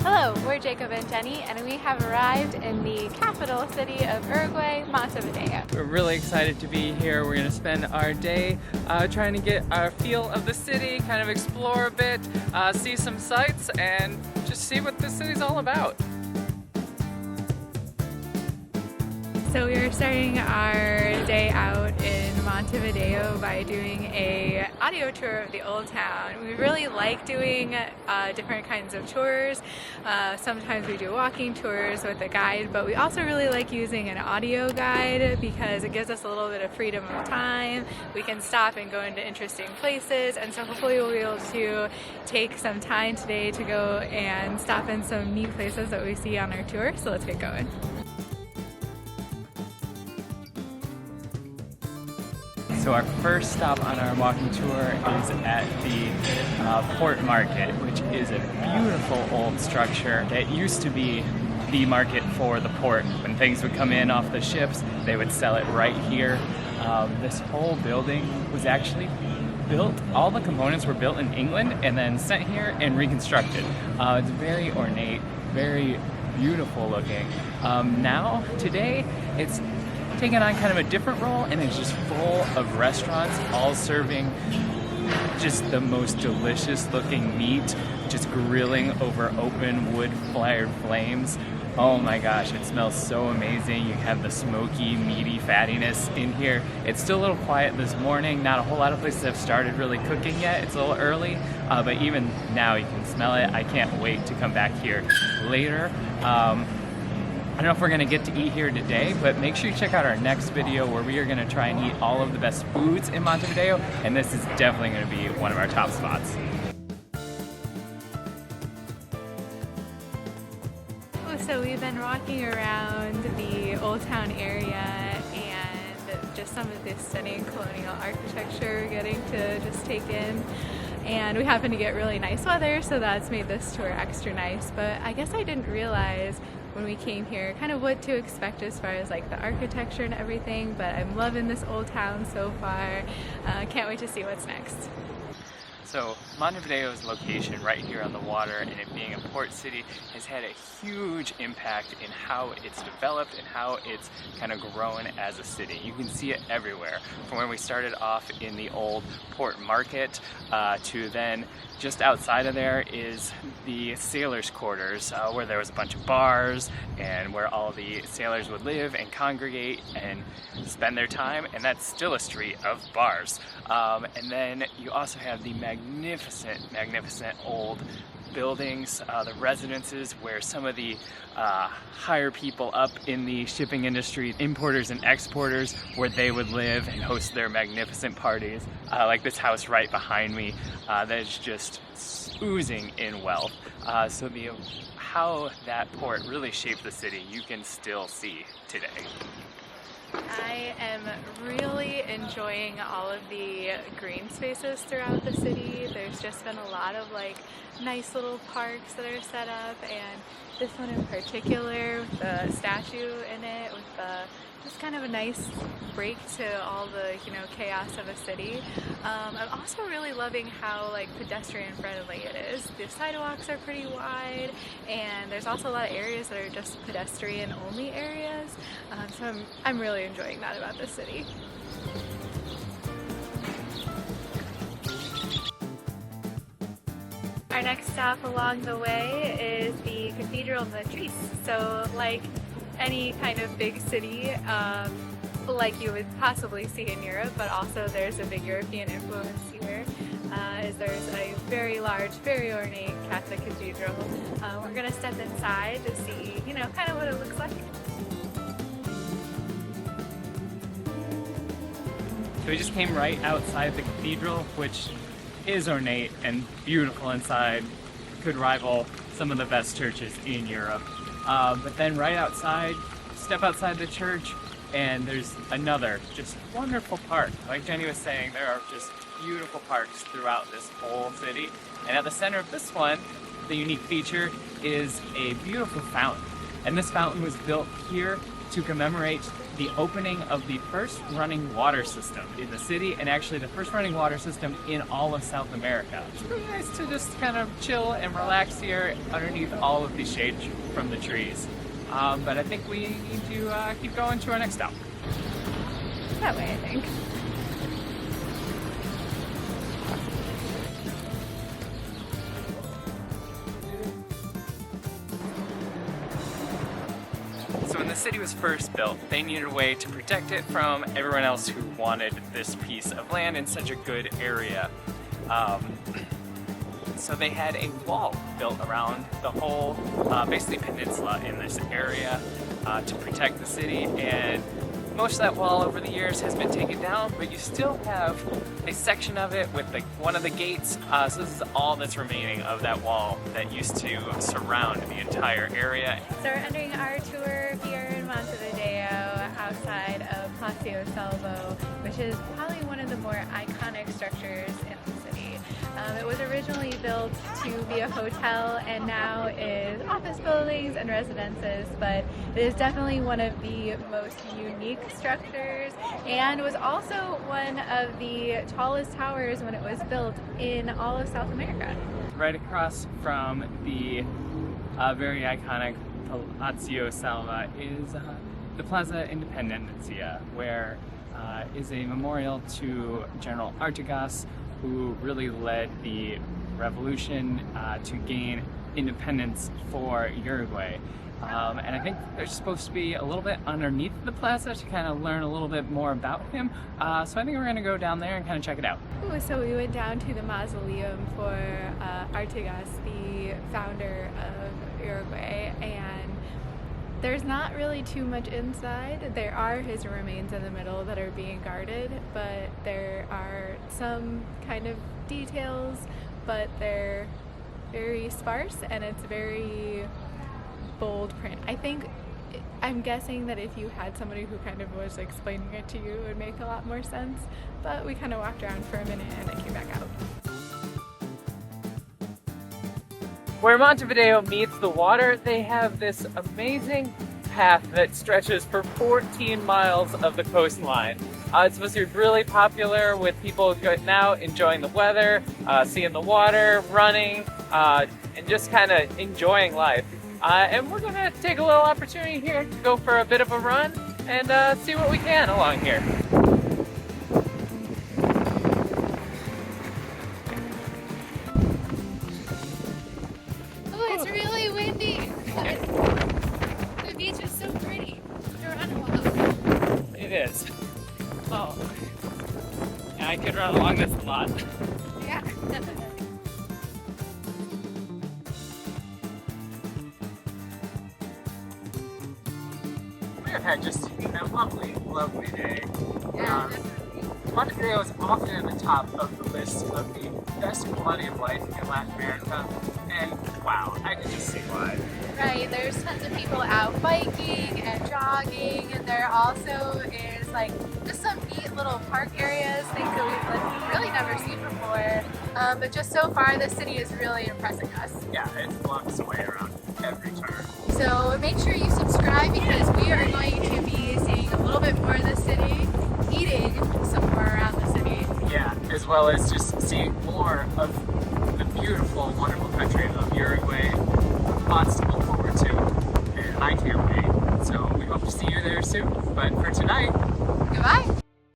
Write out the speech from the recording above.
Hello, we're Jacob and Jenny, and we have arrived in the capital city of Uruguay, Montevideo. We're really excited to be here. We're going to spend our day trying to get our feel of the city, kind of explore a bit, see some sights, and just see what the city's all about. So we are starting our day out in Montevideo by doing a audio tour of the old town. We really like doing different kinds of tours. Sometimes we do walking tours with a guide, but we also really like using an audio guide because it gives us a little bit of freedom of time. We can stop and go into interesting places, and so hopefully we'll be able to take some time today to go and stop in some neat places that we see on our tour. So let's get going. So our first stop on our walking tour is at the port market, which is a beautiful old structure that used to be the market for the port. When things would come in off the ships, they would sell it right here. This whole building was actually built, all the components were built in England and then sent here and reconstructed. It's very ornate, very beautiful looking. Now, today, it's taken on kind of a different role, and it's just full of restaurants all serving just the most delicious looking meat, just grilling over open wood fired flames. Oh my gosh, it smells so amazing. You have the smoky, meaty fattiness in here. It's still a little quiet this morning. Not a whole lot of places have started really cooking yet. It's a little early, but even now you can smell it. I can't wait to come back here later. I don't know if we're going to get to eat here today, but make sure you check out our next video where we are going to try and eat all of the best foods in Montevideo, and this is definitely going to be one of our top spots. So we've been walking around the Old Town area and just some of this stunning colonial architecture we're getting to just take in. And we happen to get really nice weather, so that's made this tour extra nice. But I guess I didn't realize when we came here kind of what to expect as far as like the architecture and everything, but I'm loving this old town so far. Can't wait to see what's next. So Montevideo's location right here on the water and it being a port city has had a huge impact in how it's developed and how it's kind of grown as a city. You can see it everywhere, from when we started off in the old port market to then just outside of there is the sailors' quarters, where there was a bunch of bars and where all the sailors would live and congregate and spend their time, and that's still a street of bars. And then you also have the magnificent old buildings, the residences where some of the higher people up in the shipping industry, importers and exporters, where they would live and host their magnificent parties. Like this house right behind me that is just oozing in wealth. So how that port really shaped the city, you can still see today. I am really enjoying all of the green spaces throughout the city. There's just been a lot of like nice little parks that are set up, and this one in particular with the statue in it with just kind of a nice break to all the chaos of a city. I'm also really loving how like pedestrian friendly it is. The sidewalks are pretty wide, and there's also a lot of areas that are just pedestrian only areas. So I'm really enjoying that about this city. Our next stop along the way is the Cathedral Matriz. So like any kind of big city, like you would possibly see in Europe, but also there's a big European influence here, as there's a very large, very ornate Catholic cathedral. We're gonna step inside to see, kind of what it looks like. So we just came right outside the cathedral, which is ornate and beautiful inside. Could rival some of the best churches in Europe. But then right outside, step outside the church, and there's another just wonderful park. Like Jenny was saying, there are just beautiful parks throughout this whole city. And at the center of this one, the unique feature is a beautiful fountain. And this fountain was built here to commemorate the opening of the first running water system in the city, and actually the first running water system in all of South America. It's really nice to just kind of chill and relax here underneath all of the shade from the trees. But I think we need to keep going to our next stop. That way, I think. So when the city was first built, they needed a way to protect it from everyone else who wanted this piece of land in such a good area. So they had a wall built around the whole, basically peninsula in this area to protect the city, and most of that wall over the years has been taken down, but you still have a section of it with one of the gates. So this is all that's remaining of that wall that used to surround the entire area. So we're ending our tour here in Montevideo outside of Palacio Salvo, which is probably one of the more iconic structures in the city. It was originally built to be a hotel and now is office buildings and residences, but it is definitely one of the most unique structures and was also one of the tallest towers when it was built in all of South America. Right across from the very iconic Palacio Salvo is the Plaza Independencia, where is a memorial to General Artigas, who really led the revolution to gain independence for Uruguay. And I think there's supposed to be a little bit underneath the plaza to kind of learn a little bit more about him. So I think we're gonna go down there and kind of check it out. Ooh, so we went down to the mausoleum for Artigas, the founder of Uruguay, and there's not really too much inside. There are his remains in the middle that are being guarded, but there are some kind of details, but they're very sparse and it's very bold print. I'm guessing that if you had somebody who kind of was explaining it to you, it would make a lot more sense, but we kind of walked around for a minute and then came back out. Where Montevideo meets the water, they have this amazing path that stretches for 14 miles of the coastline. It's supposed to be really popular with people going out, enjoying the weather, seeing the water, running, and just kind of enjoying life. And we're gonna take a little opportunity here to go for a bit of a run and see what we can along here. Oh, it's really windy. The beach is so pretty. You're on a walk. It is. Oh, yeah, I could run along this a lot. Yeah. We have had just a lovely, lovely day. Yeah. Montevideo is often at the top of the list of the best quality of life in Latin America, and wow, I can just see why. Right, there's tons of people out biking and jogging, and there also is like just some neat little park areas, things that we've really never seen before. But just so far, the city is really impressing us. Yeah, it blocks away around every turn. So make sure you subscribe because we are going to be seeing a little bit more of the city, eating somewhere around the city. Yeah, as well as just seeing more of the beautiful, wonderful country of Uruguay. Lots to look forward to, and I can't wait. So we hope to see you there soon. But for tonight, Goodbye.